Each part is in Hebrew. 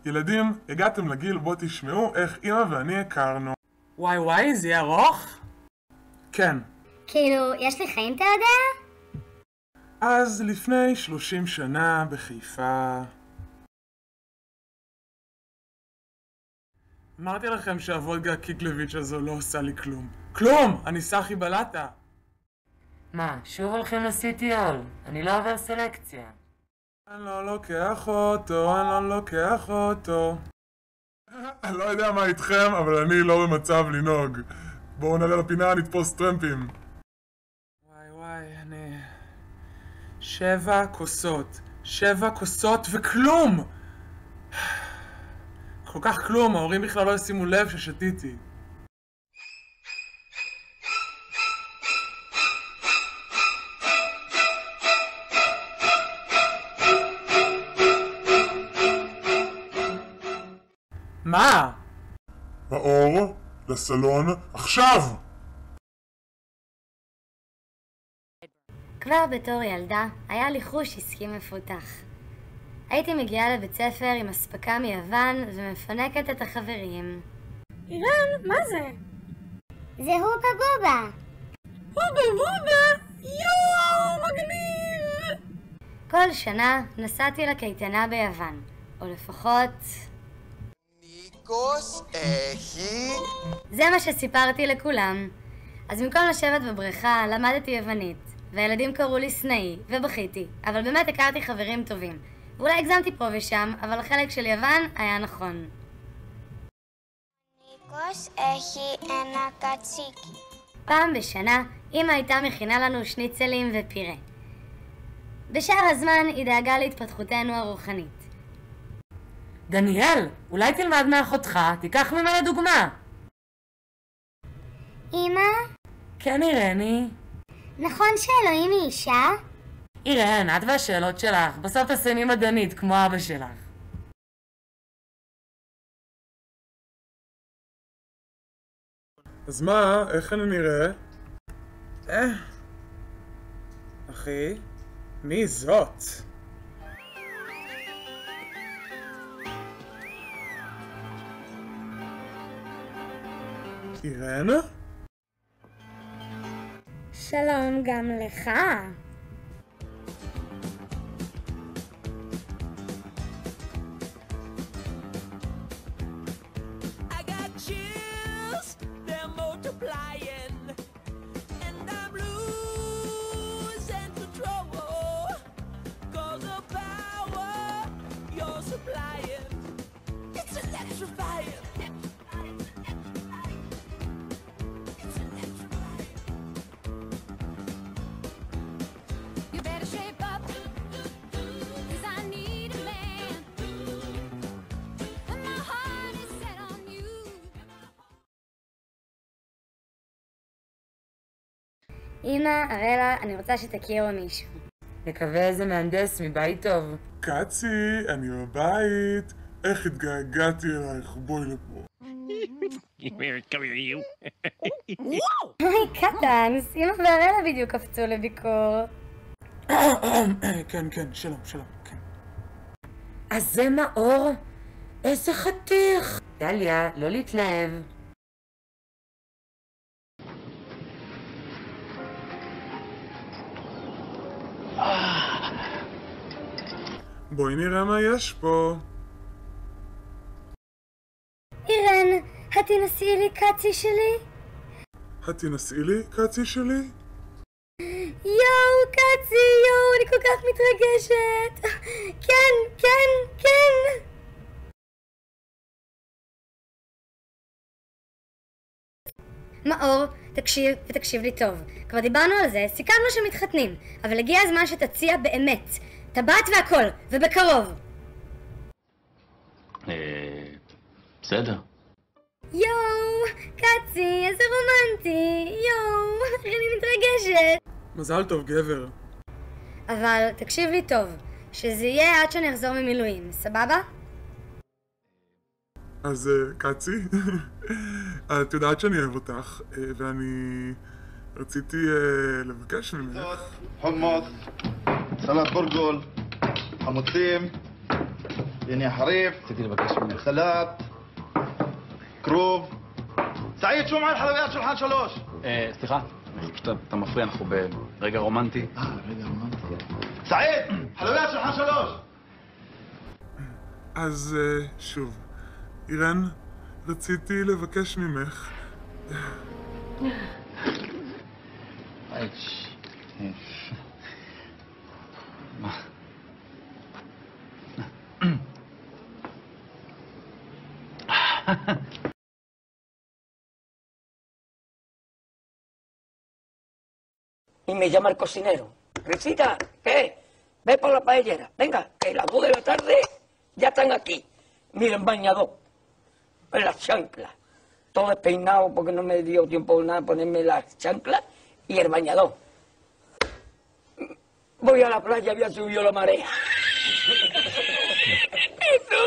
ילדים, הגעתם לגיל בו תשמעו איך אמא ואני הכרנו. וואי וואי, זה יהיה ארוך? כן. כאילו, יש לי חיים אתה יודע? אז לפני 30 שנה בחיפה... אמרתי לכם שהוולגה קיקלביץ' הזו לא עושה לי כלום. כלום! אני סחי בלטה. מה, שוב הולכים לסיטיול? אני לא עובר סלקציה. אני לא לוקח אותו, אני לא לוקח אותו. אני לא יודע מה איתכם, אבל אני לא במצב לנהוג. בואו נראה לפינה, נתפוס טרמפים. וואי וואי, אני... 7 כוסות. 7 כוסות וכלום! כל כך כלום, ההורים בכלל לא ישימו לב ששתיתי. מה? מאור, לסלון, עכשיו! כבר בתור ילדה היה לי חוש עסקי מפותח. הייתי מגיעה לבית ספר עם אספקה מיוון ומפנקת את החברים. אירן, מה זה? זה הובה בובה. הובה בובה? יואו, מגניב! כל שנה נסעתי לקייטנה ביוון, או לפחות... ניקוס, אחי? זה מה שסיפרתי לכולם. אז במקום לשבת בבריכה למדתי יוונית, והילדים קראו לי סנאי, ובכיתי, אבל באמת הכרתי חברים טובים. ואולי הגזמתי פה ושם, אבל החלק של יוון היה נכון. ניקוס אחי אינה קציקי. פעם בשנה אמא הייתה מכינה לנו שניצלים ופירה. בשאר הזמן היא דאגה להתפתחותנו הרוחנית. דניאל, אולי תלמד מאחותך, תיקח ממנה דוגמה. אמא? כן, אירני. נכון שאלוהים היא אישה? אירן, את והשאלות שלך, בסוף תסיימי מדענית כמו אבא שלך. אז מה? איך אני נראה? אחי? מי זאת? אירן? שלום גם לך. אמא, אראלה, אני רוצה שתכירו מישהו. נקווה איזה מהנדס מבית טוב. קצי, אני בבית. איך התגעגעתי אלייך, בואי לפה. היי קטן, אמא ואראלה בדיוק קפצו לביקור. כן, כן, שלום, שלום, כן. אז זה מאור? איזה חתיך! דליה, לא להתלהב. בואי נראה מה יש פה. אירן, התנסי לי קצי שלי? התנסי לי, קצי שלי? יואו, קצי, יואו, אני כל כך מתרגשת. כן, כן, כן. מאור, תקשיב ותקשיב לי טוב. כבר דיברנו על זה, סיכמנו שמתחתנים, אבל הגיע הזמן שתציע באמת. טבעת והכל, ובקרוב. בסדר. יואו, קצי, איזה רומנטי. יואו, אני מתרגשת. מזל טוב, גבר. אבל תקשיב לי טוב, שזה יהיה עד שאני אחזור ממילואים, סבבה? אז קצי, את יודעת שאני אוהב אותך, ואני רציתי לבקש ממך. חומוס, סלט בורגול, חמוצים, הנה חריף, רציתי לבקש ממך. סלט, כרוב. סעיד, שום על חלויות שולחן 3. סליחה, פשוט אתה מפריע, אנחנו ברגע רומנטי. רגע רומנטי. סעיד, חלויות שולחן 3. אז שוב, אירן, רציתי לבקש ממך. מה? Y me llama el cocinero. Risita, ¿qué? Ve por la paellera. Venga, que las 2 de la tarde ya están aquí. Mira, el bañador, en las chanclas. Todo despeinado porque no me dio tiempo nada ponerme las chanclas y el bañador. Voy a la playa, había subido la marea. ¿Y tú?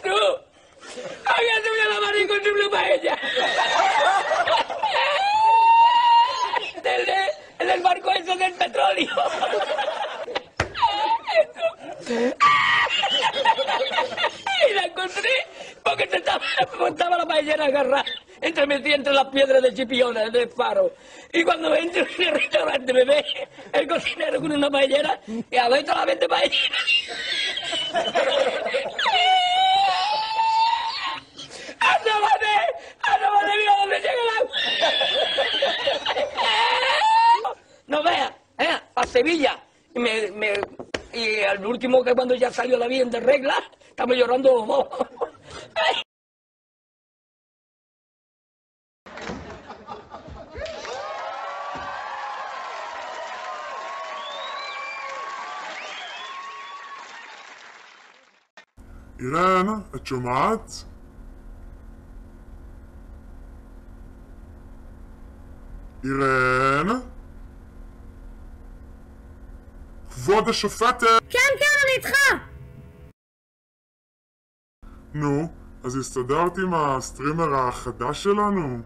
¿Tú? Había subido la marea con su paella. El del barco eso del petróleo. Y la encontré porque estaba la paellera agarrada metida entre las piedras de Chipiona, del faro. Y cuando entro en el restaurante me ve el cocinero con una paellera y a ver toda la vez de paellera. ¡Anda, mira dónde llega el agua! No veas, a Sevilla. Y al último, que cuando ya salió la bien de regla, estamos llorando los dos. אירן, את שומעת? אירן? כבוד השופטת! כן, אני איתך! נו, אז הסתדרת עם הסטרימר החדש שלנו?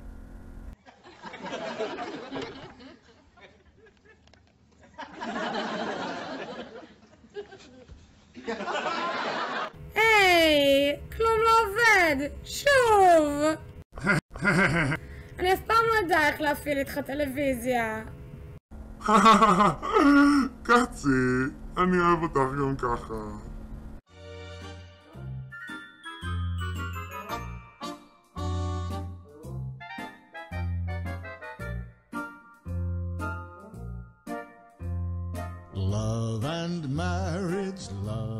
היי, כלום לא עובד! שוב! אני אף פעם לא יודע איך להפעיל איתך טלוויזיה. קצי, אני אוהב אותך גם ככה. Love and marriage, love